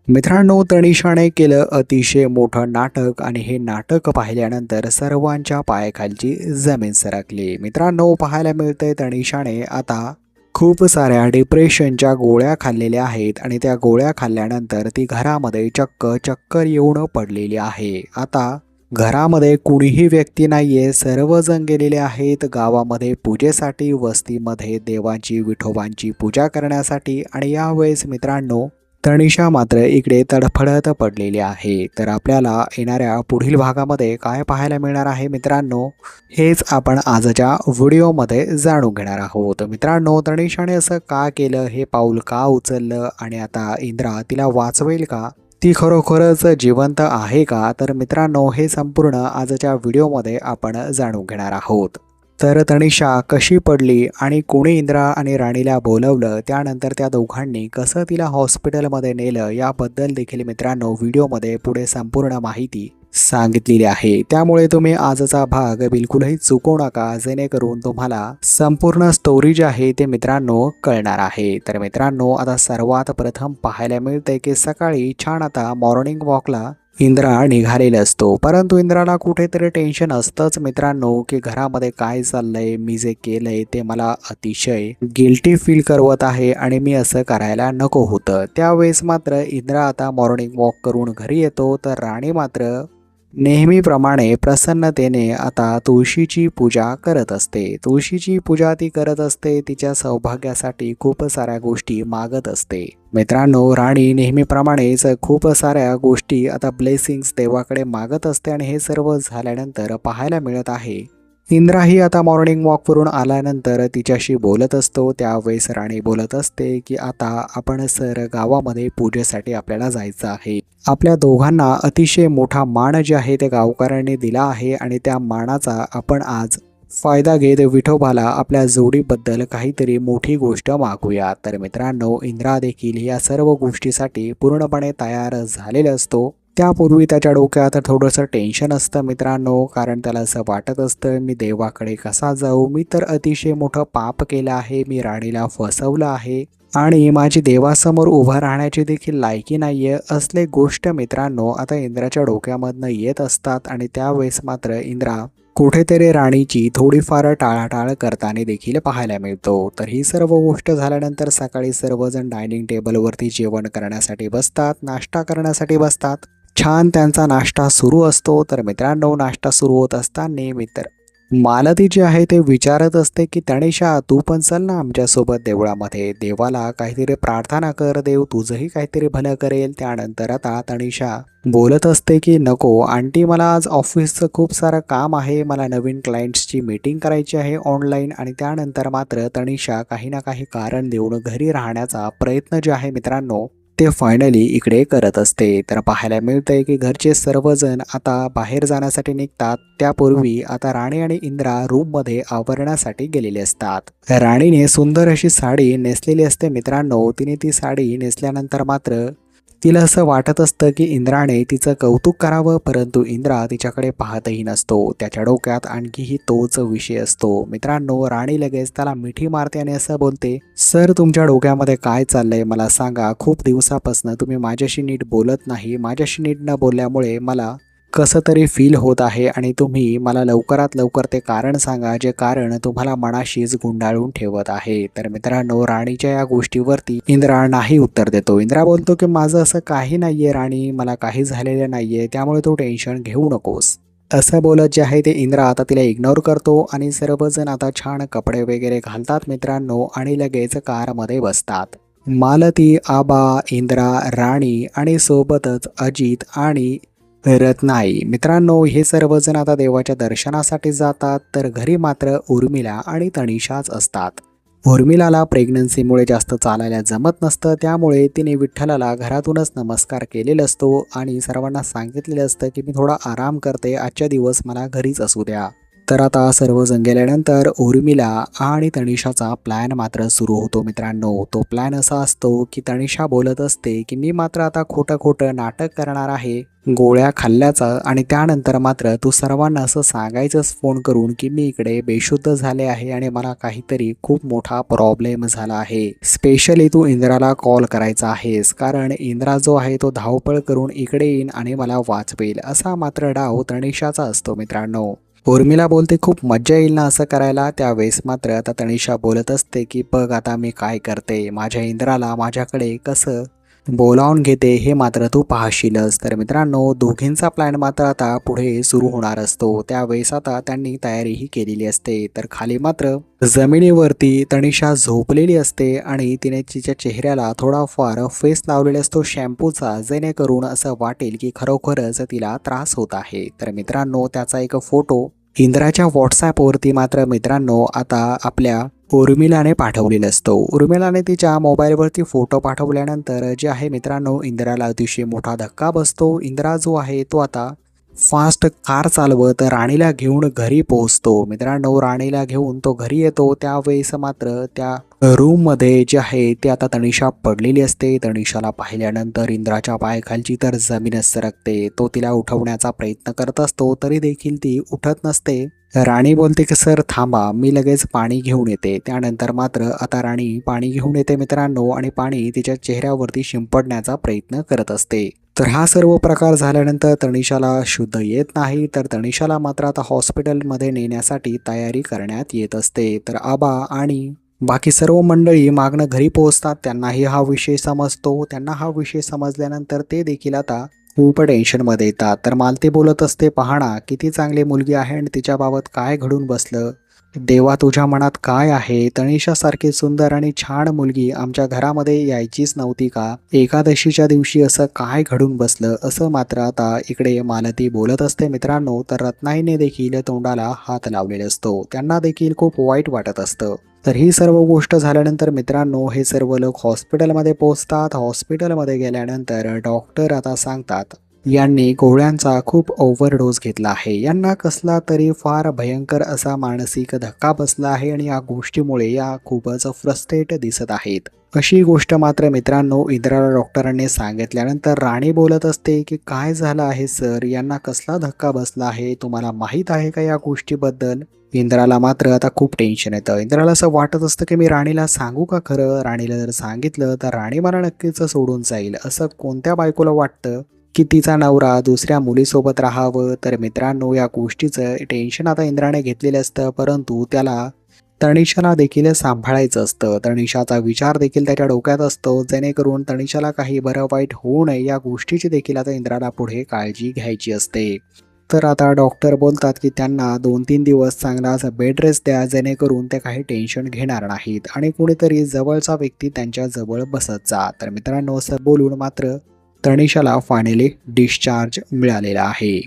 मित्रांनो, तनिषाने केलं अतिशय मोठं नाटक आणि हे नाटक पाहिल्यानंतर सर्वांच्या पायाखालची जमीन सरकली. मित्रांनो, पाहायला मिळतंय तनिषाने आता खूप साऱ्या डिप्रेशनच्या गोळ्या खाल्लेल्या आहेत आणि त्या गोळ्या खाल्ल्यानंतर ती घरामध्ये चक्क चक्कर येऊन पडलेली आहे. आता घरामध्ये कुणीही व्यक्ती नाहीये, सर्वजण गेलेले आहेत गावामध्ये पूजेसाठी, वस्तीमध्ये देवांची विठोबांची पूजा करण्यासाठी. आणि यावेळेस मित्रांनो, तनिषा मात्र इकडे तडफडत पडलेली आहे. तर आपल्याला येणाऱ्या पुढील भागामध्ये काय पाहायला मिळणार आहे मित्रांनो, हेच आपण आजच्या व्हिडिओमध्ये जाणून घेणार आहोत. मित्रांनो, तनिषाने असं का केलं, हे पाऊल का उचललं आणि आता इंद्रा तिला वाचवेल का, ती खरोखरच जिवंत आहे का, तर मित्रांनो हे संपूर्ण आजच्या व्हिडिओमध्ये आपण जाणून घेणार आहोत. तर तनिषा कशी पडली आणि कोणी इंद्रा आणि राणीला बोलवलं, त्यानंतर त्या दोघांनी कसं तिला हॉस्पिटलमध्ये नेलं, याबद्दल देखील मित्रांनो व्हिडिओमध्ये पुढे संपूर्ण माहिती सांगितलेली आहे. त्यामुळे तुम्ही आजचा भाग बिलकुलही चुकवू नका, जेणेकरून तुम्हाला संपूर्ण स्टोरी जी आहे ते मित्रांनो कळणार आहे. तर मित्रांनो, आता सर्वात प्रथम पाहायला मिळते की सकाळी छान आता मॉर्निंग वॉकला इंद्रा निघालेला असतो, परंतु इंद्राला कुठेतरी टेन्शन असतंच मित्रांनो की घरामध्ये काय चाललंय, मी जे केलंय ते मला अतिशय गिल्टी फील करवत आहे आणि मी असं करायला नको होतं. त्यावेळेस मात्र इंद्रा आता मॉर्निंग वॉक करून घरी येतो, तर राणी मात्र नेहमीप्रमाणे प्रसन्नतेने आता तुळशीची पूजा करत असते. तुळशीची पूजा ती करत असते, तिच्या सौभाग्यासाठी खूप साऱ्या गोष्टी मागत असते. मित्रांनो, राणी नेहमीप्रमाणेच खूप साऱ्या गोष्टी आता ब्लेसिंग्स देवाकडे मागत असते आणि हे सर्व झाल्यानंतर पाहायला मिळत आहे इंद्राही आता मॉर्निंग वॉकवरून आल्यानंतर तिच्याशी बोलत असतो. त्यावेळेस राणी बोलत असते की आता आपण सर गावामध्ये पूजेसाठी आपल्याला जायचं आहे. आपल्या दोघांना अतिशय मोठा मान जे आहे ते गावकऱ्यांनी दिला आहे आणि त्या मानाचा आपण आज फायदा घेत विठोबाला आपल्या जोडीबद्दल काहीतरी मोठी गोष्ट मागूया. तर मित्रांनो, इंद्रा देखील या सर्व गोष्टीसाठी पूर्णपणे तयार झालेला असतो. त्यापूर्वी त्याच्या डोक्यात थोडंसं टेन्शन असतं मित्रांनो, कारण त्याला असं वाटत असतं मी देवाकडे कसा जाऊ, मी तर अतिशय मोठं पाप केलं आहे, मी राणीला फसवलं आहे आणि माझी देवासमोर उभं राहण्याची देखील लायकी नाहीये, असले गोष्ट मित्रांनो आता इंद्राच्या डोक्यामधनं येत असतात. आणि त्यावेळेस मात्र इंद्रा कुठेतरी राणीची थोडीफार टाळाटाळ करताना देखील पाहायला मिळतो. तर ही सर्व गोष्ट झाल्यानंतर सकाळी सर्वजण डायनिंग टेबलवरती जेवण करण्यासाठी बसतात, नाश्ता करण्यासाठी बसतात. छान त्यांचा नाश्ता सुरू असतो. तर मित्रांनो, नाश्ता सुरू होत असताना मित्र मालती जी आहे ते विचारत असते की तनिषा, तू पण चल ना आमच्यासोबत देवळामध्ये, देवाला काहीतरी प्रार्थना कर, देव तुझंही काहीतरी भलं करेल. त्यानंतर आता तनिषा बोलत असते की नको आंटी, मला आज ऑफिसचं खूप सारं काम आहे, मला नवीन क्लायंट्सची मीटिंग करायची आहे ऑनलाईन. आणि त्यानंतर मात्र तनिषा काही ना काही कारण देऊन घरी राहण्याचा प्रयत्न जे आहे मित्रांनो ते फायनली इकडे करत असते. तर पाहायला मिळतंय की घरचे सर्वजण आता बाहेर जाण्यासाठी निघतात. त्यापूर्वी आता राणी आणि इंद्रा रूममध्ये आवरण्यासाठी गेलेले असतात. राणीने सुंदर अशी साडी नेसलेली असते मित्रांनो. तिने ती साडी नेसल्यानंतर मात्र तिला असं वाटत असतं की इंद्राने तिचं कौतुक करावं, परंतु इंद्रा तिच्याकडे पाहतही नसतो. त्याच्या डोक्यात आणखीही तोच विषय असतो मित्रांनो. राणी लगेच त्याला मिठी मारते आणि असं बोलते, सर तुमच्या डोक्यामध्ये काय चाललंय मला सांगा, खूप दिवसापासून तुम्ही माझ्याशी नीट बोलत नाही, माझ्याशी नीट न बोलल्यामुळे मला कसं तरी फील होत आहे आणि तुम्ही मला लवकरात लवकर ते कारण सांगा, जे कारण तुम्हाला मनाशीच गुंडाळून ठेवत आहे. तर मित्रांनो, राणीच्या या गोष्टीवरती इंद्रा नाही उत्तर देतो. इंद्रा बोलतो की माझं असं काही नाहीये राणी, मला काही झालेलं नाहीये, त्यामुळे तू टेन्शन घेऊ नकोस. असं बोलत जे आहे ते इंद्रा आता तिला इग्नोर करतो आणि सर्वजण आता छान कपडे वगैरे घालतात मित्रांनो आणि लगेच कारमध्ये बसतात. मालती, आबा, इंद्रा, राणी आणि सोबतच अजित आणि रत्नाई. मित्रांनो, हे सर्वजण आता देवाच्या दर्शनासाठी जातात. तर घरी मात्र उर्मिला आणि तनिषाच असतात. उर्मिलाला प्रेग्नन्सीमुळे जास्त चालायला जमत नसतं, त्यामुळे तिने विठ्ठलाला घरातूनच नमस्कार केलेला असतो आणि सर्वांना सांगितलेलं असतं की मी थोडा आराम करते, आजच्या दिवस मला घरीच असू द्या. तर आता सर्वजण गेल्यानंतर उर्मिला आणि तनिषाचा प्लॅन मात्र सुरू होतो मित्रांनो. तो प्लॅन असा असतो की तनिषा बोलत असते की मी मात्र आता खोटं खोटं नाटक करणार आहे गोळ्या खाल्ल्याचं, आणि त्यानंतर मात्र तू सर्वांना असं सांगायचंच फोन करून की मी इकडे बेशुद्ध झाले आहे आणि मला काहीतरी खूप मोठा प्रॉब्लेम झाला आहे. स्पेशली तू इंद्राला कॉल करायचा आहेस, कारण इंद्रा जो आहे तो धावपळ करून इकडे येईन आणि मला वाचवेल. असा मात्र डाव तनिषाचा असतो मित्रांनो. उर्मिला बोलते खूप मज्जा येईल ना असं करायला. त्यावेळेस मात्र आता तनिषा बोलत असते की बघ आता मी काय करते, माझ्या इंद्राला माझ्याकडे कसं बोलावून घेते हे मात्र तू पाहशीलच. तर मित्रांनो, दोघींचा प्लॅन मात्र आता पुढे सुरू होणार असतो. त्यावेळेस आता त्यांनी तयारीही केलेली असते. तर खाली मात्र जमिनीवरती तनिषा झोपलेली असते आणि तिने तिच्या चेहऱ्याला थोडाफार फेस लावलेला असतो शॅम्पूचा, जेणेकरून असं वाटेल की खरोखरच तिला त्रास होत आहे. तर मित्रांनो, त्याचा एक फोटो इंद्राच्या व्हॉट्सॲपवरती मात्र मित्रांनो आता आपल्या उर्मिलाने पाठवलेला असतो. उर्मिलाने तिच्या मोबाईलवरती फोटो पाठवल्यानंतर जे आहे मित्रांनो, इंद्राला अतिशय मोठा धक्का बसतो. इंद्रा जो आहे तो आता फास्ट कार चालवत राणीला घेऊन घरी पोहोचतो. मित्रांनो, राणीला घेऊन तो घरी येतो. त्यावेळेस मात्र त्या रूममध्ये जे आहे ते आता तनिषा पडलेली असते. तनिषाला पाहिल्यानंतर इंद्राच्या पायाखालची तर जमीनच सरकते. तो तिला उठवण्याचा प्रयत्न करत असतो, तरी देखील ती उठत नसते. राणी बोलते की सर थांबा, मी लगेच पाणी घेऊन येते. त्यानंतर मात्र आता राणी पाणी घेऊन येते मित्रांनो, आणि पाणी तिच्या चेहऱ्यावरती शिंपडण्याचा प्रयत्न करत असते. तर हा सर्व प्रकार झाल्यानंतर तनिषाला शुद्ध येत नाही. तर तनिषाला मात्र आता हॉस्पिटलमध्ये नेण्यासाठी तयारी करण्यात येत असते. तर आबा आणि बाकी सर्व मंडळी मागणं घरी पोहोचतात. त्यांनाही हा विषय समजतो. त्यांना हा विषय समजल्यानंतर ते देखील आता खूप टेन्शनमध्ये येतात. तर मालती बोलत असते, पहाणा किती चांगली मुलगी आहे आणि तिच्याबाबत काय घडून बसलं. देवा, तुझ्या मनात काय आहे? तनिषासारखी सुंदर आणि छान मुलगी आमच्या घरामध्ये यायचीच नव्हती का? एकादशीच्या दिवशी असं काय घडून बसलं, असं मात्र आता इकडे मालती बोलत असते मित्रांनो. तर रत्नाईने देखील तोंडाला हात लावलेला असतो. त्यांना देखील खूप वाईट वाटत असतं. तर ही सर्व गोष्ट झाल्यानंतर मित्रांनो, हे सर्व लोक हॉस्पिटलमध्ये पोहोचतात. हॉस्पिटलमध्ये गेल्यानंतर डॉक्टर आता सांगतात यांनी गोळ्यांचा खूप ओव्हरडोस घेतला आहे. यांना कसला तरी फार भयंकर असा मानसिक धक्का बसला आहे आणि या गोष्टीमुळे या खूपच फ्रस्ट्रेट दिसत आहेत. अशी गोष्ट मात्र मित्रांनो इंद्राला डॉक्टरांनी सांगितल्यानंतर राणी बोलत असते की काय झालं आहे सर, यांना कसला धक्का बसला आहे, तुम्हाला माहीत आहे का या गोष्टीबद्दल? इंद्राला मात्र आता खूप टेन्शन येतं. इंद्राला असं वाटत असतं की मी राणीला सांगू का खरं? राणीला जर सांगितलं तर राणी मला नक्कीच सोडून जाईल. असं कोणत्या बायकोला वाटतं की तिचा नवरा दुसऱ्या मुलीसोबत राहावं? तर मित्रांनो, या गोष्टीचं टेन्शन आता इंद्राने घेतलेलं असतं, परंतु त्याला तनिषाला देखील सांभाळायचं असतं. तनिषाचा विचार देखील त्याच्या डोक्यात असतो, जेणेकरून तनिषाला काही बरं वाईट होऊ नये या गोष्टीची देखील आता इंद्राला पुढे काळजी घ्यायची असते. तर आता डॉक्टर बोलतात की त्यांना 2-3 दिवस चांगला असा बेड रेस्ट द्या, जेणेकरून ते काही टेन्शन घेणार नाहीत आणि कुणीतरी जवळचा व्यक्ती त्यांच्या जवळ बसत जा. तर मित्रांनो, असं बोलून मात्र तनिषाला फायनली डिस्चार्ज मिळालेला आहे.